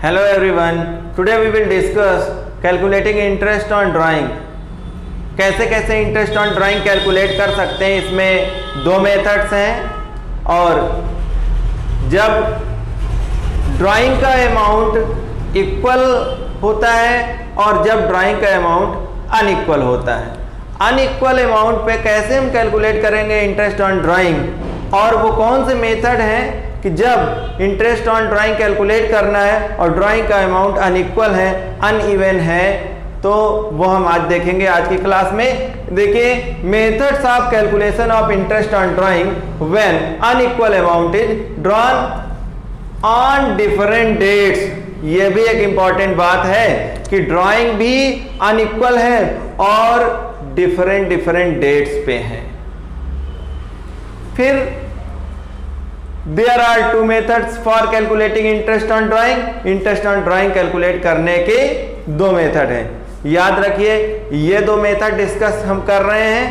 Hello everyone. Today we will discuss calculating interest on drawing. कैसे कैसे interest on drawing calculate कर सकते हैं। इसमें दो मेथड्स हैं और जब ड्राइंग का अमाउंट इक्वल होता है और जब ड्राइंग का अमाउंट अनइक्वल होता है। अनइक्वल अमाउंट पे कैसे हम कैलकुलेट करेंगे इंटरेस्ट ऑन ड्राइंग, और वो कौन से मेथड हैं कि जब इंटरेस्ट ऑन ड्राइंग कैलकुलेट करना है और ड्राइंग का अमाउंट अनइक्वल है, अनइवन है, तो वो हम आज देखेंगे आज की क्लास में। देखिए, methods of calculation of interest on drawing when unequal amount is drawn on different dates. ये भी एक इंपॉर्टेंट बात है कि ड्राइंग भी अनइक्वल है और डिफरेंट डेट्स पे है। फिर there are two methods for calculating interest on drawing. Interest on drawing calculate करने के दो मेथड हैं। याद रखिए, ये दो मेथड डिस्कस हम कर रहे हैं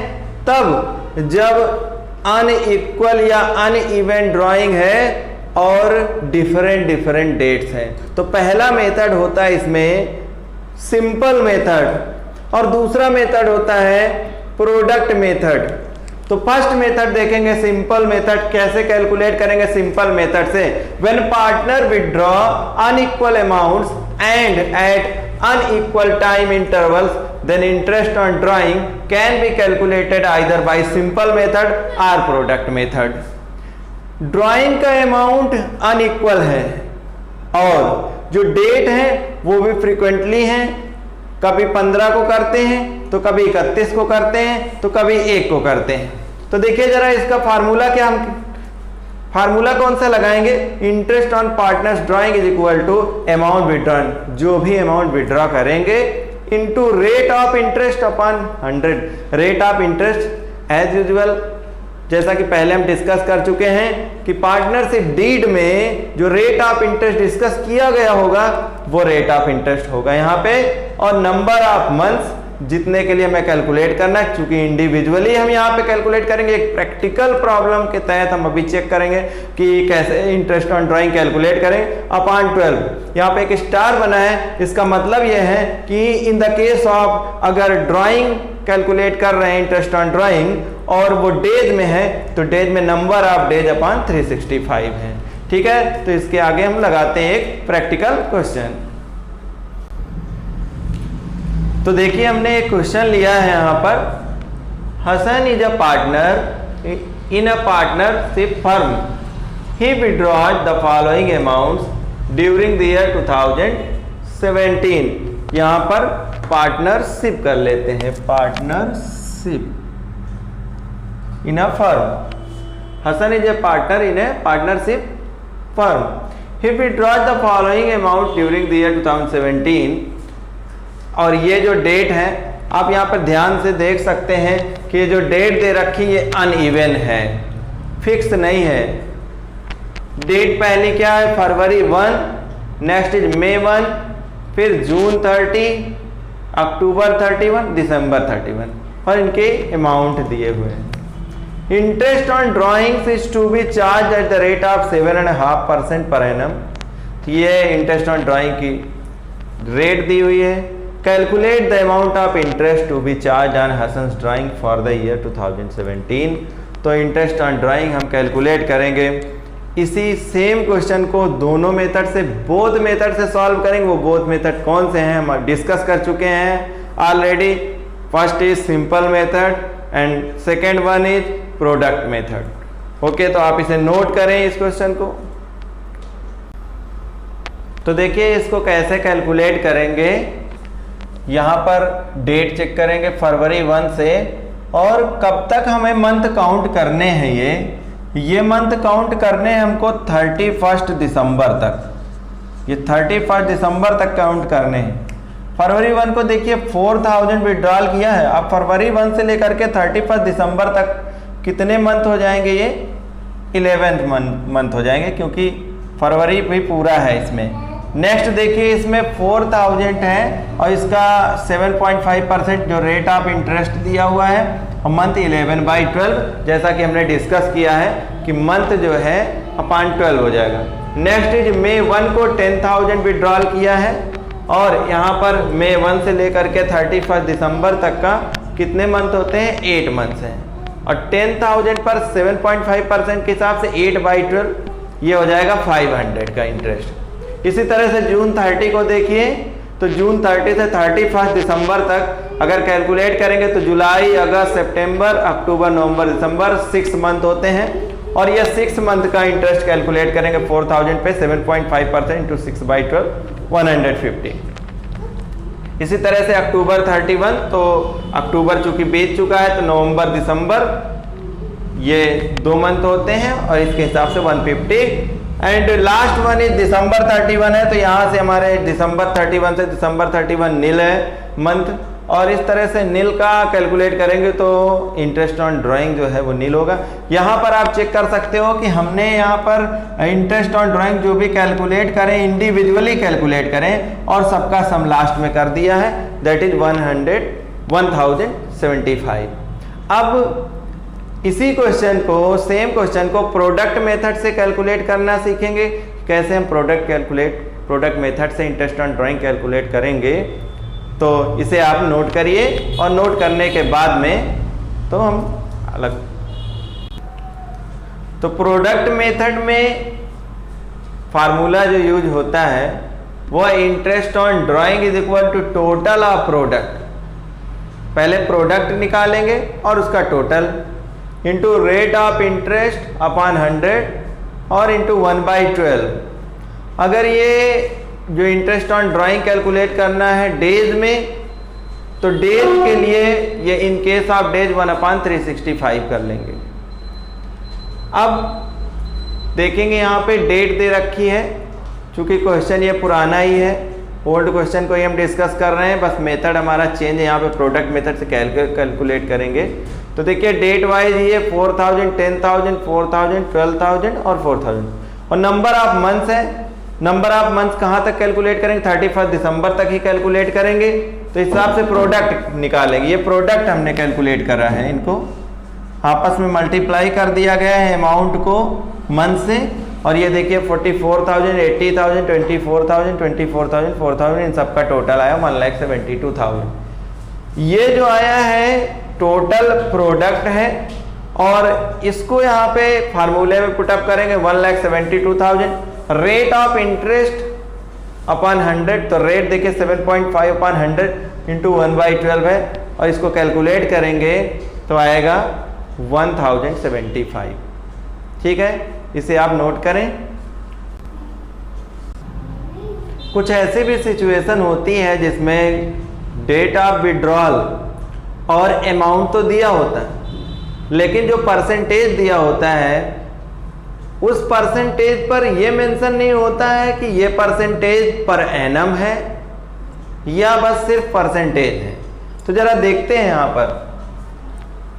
तब जब अनइक्वल या अनइवन ड्राइंग है और डिफरेंट डेट्स हैं। तो पहला मेथड होता है इसमें सिंपल मेथड और दूसरा मेथड होता है प्रोडक्ट मेथड। तो फर्स्ट मेथड देखेंगे सिंपल मेथड। कैसे कैलकुलेट करेंगे सिंपल मेथड से? When partner withdraw unequal amounts and at unequal time intervals, then interest on drawing can be calculated either by simple method or product method. Drawing का amount unequal है और जो date है वो भी frequently है। कभी 15 को करते हैं तो कभी 31 को करते हैं तो कभी 1 को करते हैं। तो देखिए जरा इसका फार्मूला क्या, हम फार्मूला कौन सा लगाएंगे? Interest on partners drawing is equal to amount withdrawn, जो भी अमाउंट विड्रॉ करेंगे, into rate of interest upon 100। Rate of interest as usual, जैसा कि पहले हम डिस्कस कर चुके हैं कि पार्टनरशिप डीड में जो रेट ऑफ इंटरेस्ट डिस्कस किया गया होगा वो रेट ऑफ इंटरेस्ट होगा यहाँ पे, और नंबर ऑफ मंथ्स जितने के लिए हमें कैलकुलेट करना है। क्योंकि इंडिविजुअली हम यहाँ पे कैलकुलेट करेंगे, एक प्रैक्टिकल प्रॉब्लम के तहत हम अभी चेक करेंगे कि कैसे इंटरेस्ट ऑन ड्राइंग कैलकुलेट करें। अपॉन 12 यहाँ पे एक स्टार बना है, इसका मतलब यह है कि इन द केस ऑफ अगर ड्राइंग कैलकुलेट कर रहे हैं इंटरेस्ट ऑन ड्राइंग और वो डेज में है तो डेज में नंबर ऑफ डेज अपॉन 365 है। ठीक है, तो इसके आगे हम लगाते हैं एक प्रैक्टिकल क्वेश्चन। तो देखिए हमने एक क्वेश्चन लिया है यहाँ पर। Hasan is a partner in a partnership firm. He withdraws the following amounts during the year 2017। यहाँ पर पार्टनरशिप कर लेते हैं, partnership in a firm. Hasan is a partner in a partnership firm. He withdraws the following amount during the year 2017। और ये जो date है आप यहाँ पर ध्यान से देख सकते हैं कि जो डेट दे रखी ये अनइवन है, फिक्स नहीं है। डेट पहली क्या है? फरवरी 1, नेक्स्ट इज May 1, फिर जून 30, अक्टूबर 31, दिसंबर 31, और इनके अमाउंट दिए हुए हैं। Interest on drawings is to be charge at the rate of 7.5% per annum. ये इंटरेस्ट ऑन ड्राइंग की रेट दी हुई है। Calculate the amount of interest to be charge on Hasan's drawing for the year 2017। तो interest on drawing हम calculate करेंगे। इसी same question को दोनों मेथड से, बोथ मेथड से सॉल्व करेंगे। वो बोथ मेथड कौन से हैं हम डिस्कस कर चुके हैं already. First is simple method and second one is product method. Okay, तो आप इसे नोट करें इस क्वेश्चन को। तो देखिए इसको कैसे कैलकुलेट करेंगे। यहाँ पर डेट चेक करेंगे फरवरी 1 से, और कब तक हमें मंथ काउंट करने हैं। ये मंथ काउंट करने हैं हमको 31 दिसंबर तक। ये 31 दिसंबर तक काउंट करने हैं। फरवरी 1 को देखिए 4000 विड्रॉल किया है। अब फरवरी 1 से लेकर के 31 दिसंबर तक कितने मंथ हो जाएंगे? ये 11th मंथ हो जाएंगे, क्योंकि फरवरी भी पूरा है इसमें। नेक्स्ट देखिए इसमें 4000 है और इसका 7.5% जो रेट ऑफ इंटरेस्ट दिया हुआ है, और मंथ 11/12 जैसा कि हमने डिस्कस किया है कि मंथ जो है अपॉन 12 हो जाएगा। नेक्स्ट इज May 1 को 10,000 विड्रॉल किया है और यहाँ पर May 1 से लेकर के 31 दिसंबर तक का कितने मंथ होते हैं, 8 मंथ्स हैं। और 10,000 पर 7.5% के हिसाब से 8/12 ये हो जाएगा 500 का इंटरेस्ट। इसी तरह से जून 30 को देखिए, तो जून 30 से 31 दिसंबर तक अगर कैलकुलेट करेंगे तो जुलाई, अगस्त, सितंबर, अक्टूबर, नवंबर, दिसंबर 6 मंथ होते हैं और ये 6 मंथ का इंटरेस्ट कैलकुलेट करेंगे 4,000 पे 7.5% इंटू 6/12 150। इसी तरह से अक्टूबर 31, तो अक्टूबर चूंकि बीत चुका है तो नवंबर, दिसंबर ये 2 मंथ होते हैं और इसके हिसाब से 150। एंड लास्ट वन इज दिसंबर 31 है, तो यहाँ से हमारे दिसंबर 31 से दिसंबर 31 नील है मंथ, और इस तरह से नील का कैलकुलेट करेंगे तो इंटरेस्ट ऑन ड्राइंग जो है वो नील होगा। यहाँ पर आप चेक कर सकते हो कि हमने यहाँ पर इंटरेस्ट ऑन ड्राइंग जो भी कैलकुलेट करें इंडिविजुअली कैलकुलेट करें और सबका सम लास्ट में कर दिया है, दैट इज 1075। अब इसी क्वेश्चन को, सेम क्वेश्चन को प्रोडक्ट मेथड से कैलकुलेट करना सीखेंगे। कैसे हम प्रोडक्ट मेथड से इंटरेस्ट ऑन ड्राइंग कैलकुलेट करेंगे, तो इसे आप नोट करिए और नोट करने के बाद में तो हम अलग। तो प्रोडक्ट मेथड में फार्मूला जो यूज होता है वो interest on drawing is equal to total of product. पहले प्रोडक्ट निकालेंगे और उसका total into rate of interest upon 100 और इंटू 1/12। अगर ये जो इंटरेस्ट ऑन ड्राइंग कैलकुलेट करना है डेज में, तो डेज के लिए ये इन केस ऑफ डेज 1/365 कर लेंगे। अब देखेंगे यहाँ पे डेट दे रखी है, चूंकि क्वेश्चन ये पुराना ही है, ओल्ड क्वेश्चन को ही हम डिस्कस कर रहे हैं, बस मेथड हमारा चेंज है। यहाँ पे प्रोडक्ट मेथड से कैलकुलेट करेंगे तो देखिए डेट वाइज ये 4,000, 10,000, 4,000, 12,000 और 4,000। और नंबर ऑफ मंथ्स है, नंबर ऑफ मंथ्स कहाँ तक कैलकुलेट करेंगे, 31 दिसंबर तक ही कैलकुलेट करेंगे। तो इस हिसाब से प्रोडक्ट निकालेंगे। ये प्रोडक्ट हमने कैलकुलेट करा है, इनको आपस में मल्टीप्लाई कर दिया गया है अमाउंट को मंथ से, और ये देखिए 44,000, 80,000, 24,000, 24,000, 4,000 इन सबका टोटल आया 1,72,000। ये जो आया है टोटल प्रोडक्ट है और इसको यहाँ पे फार्मूले में पुटअप करेंगे 1,72,000। रेट ऑफ इंटरेस्ट अपॉन 100, तो रेट देखिए 7.5 अपॉन 100 इंटू 1/12 है और इसको कैलकुलेट करेंगे तो आएगा 1,075। ठीक है, इसे आप नोट करें। कुछ ऐसी भी सिचुएशन होती है जिसमें डेट ऑफ विड्रॉल और अमाउंट तो दिया होता है, लेकिन जो परसेंटेज दिया होता है उस परसेंटेज पर यह मेंशन नहीं होता है कि ये परसेंटेज पर एनम है या बस सिर्फ परसेंटेज है। तो जरा देखते हैं यहां पर,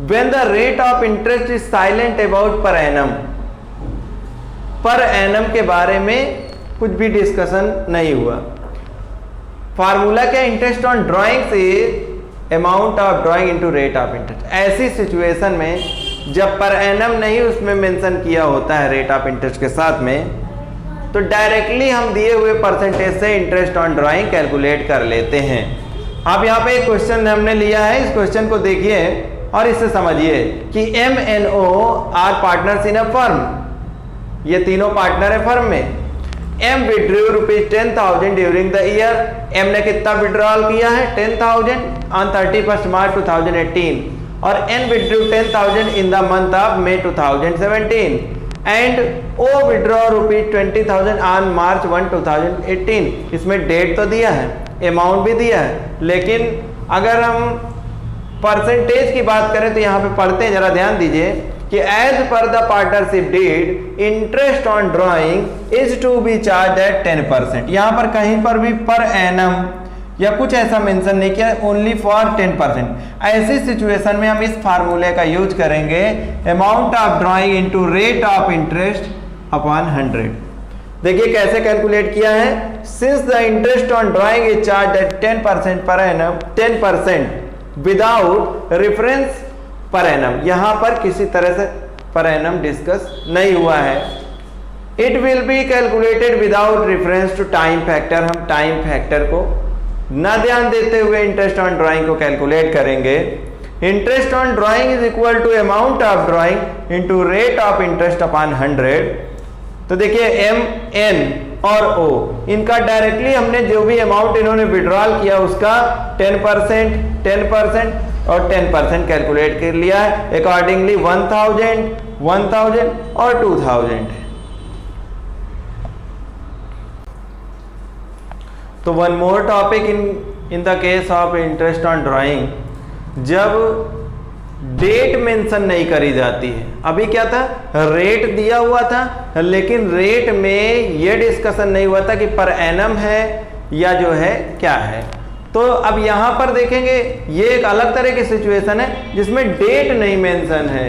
when the rate of interest is silent about per annum, per annum के बारे में कुछ भी डिस्कशन नहीं हुआ। फार्मूला क्या, इंटरेस्ट ऑन ड्राइंग से amount of drawing into rate of interest. ऐसी सिचुएशन में जब पर एनम नहीं उसमें मेंशन किया होता है रेट ऑफ इंटरेस्ट के साथ में, तो डायरेक्टली हम दिए हुए परसेंटेज से इंटरेस्ट ऑन ड्राइंग कैलकुलेट कर लेते हैं। अब यहाँ पे एक क्वेश्चन हमने लिया है, इस क्वेश्चन को देखिए और इससे समझिए कि MNO are partners in a firm. ये तीनों पार्टनर है फर्म में। M withdrew ₹10,000 during the year. M ने कितना विड्रॉल किया है, 10,000 ऑन 31 मार्च 2018, और N withdrew 10,000 in the month of May 2017 and O withdraw ₹20,000 on March 1, 2018। इसमें डेट तो दिया है, अमाउंट भी दिया है, लेकिन अगर हम परसेंटेज की बात करें तो यहाँ पे पढ़ते हैं, जरा ध्यान दीजिए कि as per the partnership deed interest on drawing is to be charge at 10%। यहाँ पर कहीं पर भी पर एनम या कुछ ऐसा मेंशन नहीं किया, ओनली फॉर 10%। ऐसी सिचुएशन में हम इस फार्मूले का यूज करेंगे, amount of drawing into rate of interest upon 100। देखिए कैसे कैलकुलेट किया है, since the interest on drawing is charge at 10% per annum, 10% without reference per annum. यहां पर किसी तरह से पर एनम डिस्कस नहीं हुआ है, it will be calculated without reference to time factor. हम टाइम फैक्टर को ना ध्यान देते हुए इंटरेस्ट ऑन ड्राइंग को कैलकुलेट करेंगे। Interest on drawing is equal to amount of drawing into rate of interest upon 100। तो देखिए एम एन और ओ, इनका डायरेक्टली हमने जो भी अमाउंट इन्होंने विड्रॉल किया उसका 10%, 10% और 10% कैलकुलेट कर लिया है। अकॉर्डिंगली 1000, 1000 और 2000। तो one more topic in the case of interest on drawing, जब डेट मेंशन नहीं करी जाती है। अभी क्या था, रेट दिया हुआ था लेकिन रेट में ये डिस्कशन नहीं हुआ था कि पर एनम है या जो है क्या है। तो अब यहां पर देखेंगे ये एक अलग तरह की सिचुएशन है जिसमें डेट नहीं मेंशन है।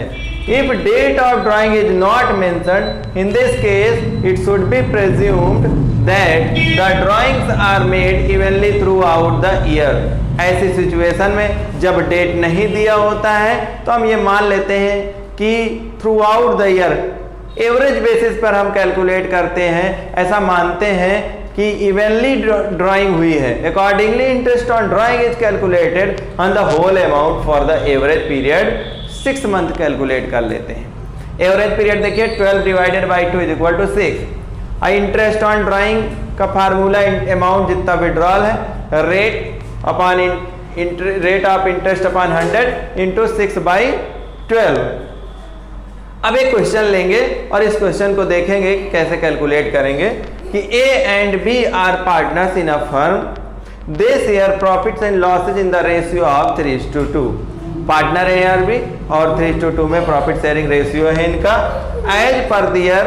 If date of drawing is not mentioned, in this case it should be presumed that the drawings are made evenly throughout the year. ऐसी सिचुएशन में जब डेट नहीं दिया होता है तो हम ये मान लेते हैं कि through out the year average basis पर हम कैलकुलेट करते हैं, ऐसा मानते हैं कि इवनली ड्राइंग हुई है। Accordingly interest on drawing is calculated on the whole amount for the average period 6 month calculate कर लेते हैं। एवरेज पीरियड देखिए 12 divided by 2 is equal to 6। Interest on drawing का फार्मूला अमाउंट जितना विड्रॉल है, rate upon rate of interest upon 100 into 6/12। अब एक question लेंगे और इस क्वेश्चन को देखेंगे कैसे कैलकुलेट करेंगे कि A and B are partners in a firm, they share profits and losses in the ratio of 3:2। Partner है आर बी और 3:2 में प्रॉफिट शेयरिंग रेशियो है इनका। As per their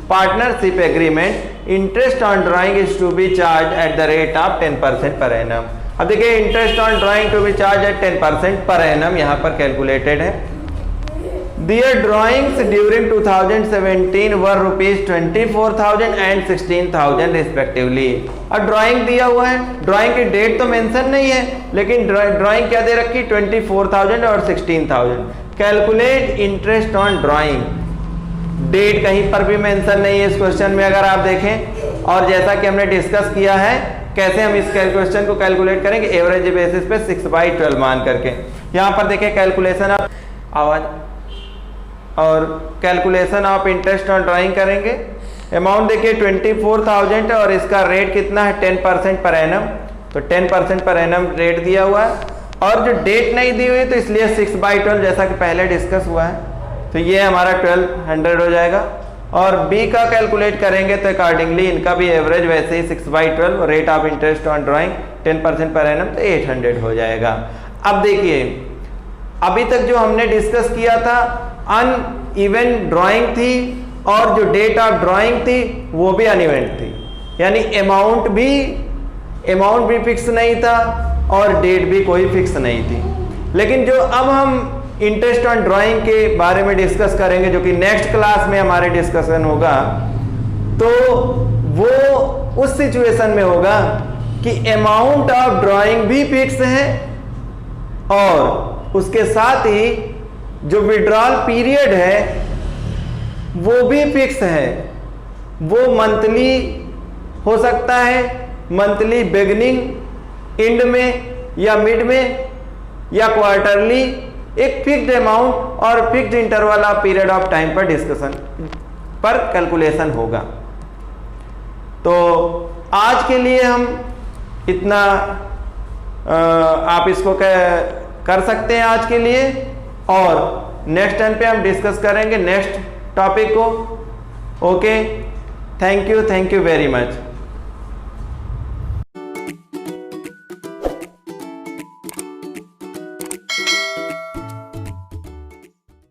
partnership agreement, interest on drawing is to be charge at the rate of 10% per annum. अब देखिए interest on drawing to be charge at 10% per annum यहाँ पर calculated है। Their drawings during 2017 were ₹24,000 and 16,000 respectively। अब drawing दिया हुआ है, drawing की डेट तो मेंशन नहीं है लेकिन ड्राइंग क्या दे रखी, 24,000 और 16,000। Calculate interest on drawing, date कहीं पर भी मेंशन नहीं है इस क्वेश्चन में अगर आप देखें। और जैसा कि हमने डिस्कस किया है कैसे हम इस क्वेश्चन को कैलकुलेट करेंगे, एवरेज बेसिस पे 6/12 मान करके। यहाँ पर देखें कैलकुलेशन ऑफ आवाज और calculation of interest on drawing करेंगे। अमाउंट देखिए 24,000 और इसका रेट कितना है 10% पर एनम। तो 10% पर एनम रेट दिया हुआ है और जो डेट नहीं दी हुई तो इसलिए 6/12 जैसा कि पहले डिस्कस हुआ है। तो ये हमारा 1200 हो जाएगा। और बी का कैलकुलेट करेंगे तो अकॉर्डिंगली इनका भी एवरेज वैसे ही 6/12, rate of interest on drawing 10% per annum, तो 800 हो जाएगा। अब देखिए अभी तक जो हमने डिस्कस किया था अनइवन ड्राइंग थी और जो डेट ऑफ ड्राइंग थी वो भी अनइवन थी, यानी अमाउंट भी फिक्स नहीं था और डेट भी कोई फिक्स नहीं थी। लेकिन जो अब हम इंटरेस्ट ऑन ड्राइंग के बारे में डिस्कस करेंगे जो कि नेक्स्ट क्लास में हमारे डिस्कशन होगा, तो वो उस सिचुएशन में होगा कि अमाउंट ऑफ ड्राइंग भी फिक्स है और उसके साथ ही जो विड्रॉल पीरियड है वो भी फिक्स है। वो मंथली हो सकता है, मंथली बिगिनिंग, एंड में या मिड में या क्वार्टरली, एक फिक्स्ड अमाउंट और fixed interval of period of time पर डिस्कशन पर कैलकुलेशन होगा। तो आज के लिए हम इतना आप इसको कर सकते हैं आज के लिए, और नेक्स्ट टाइम पे हम डिस्कस करेंगे नेक्स्ट टॉपिक को। Okay, thank you very much.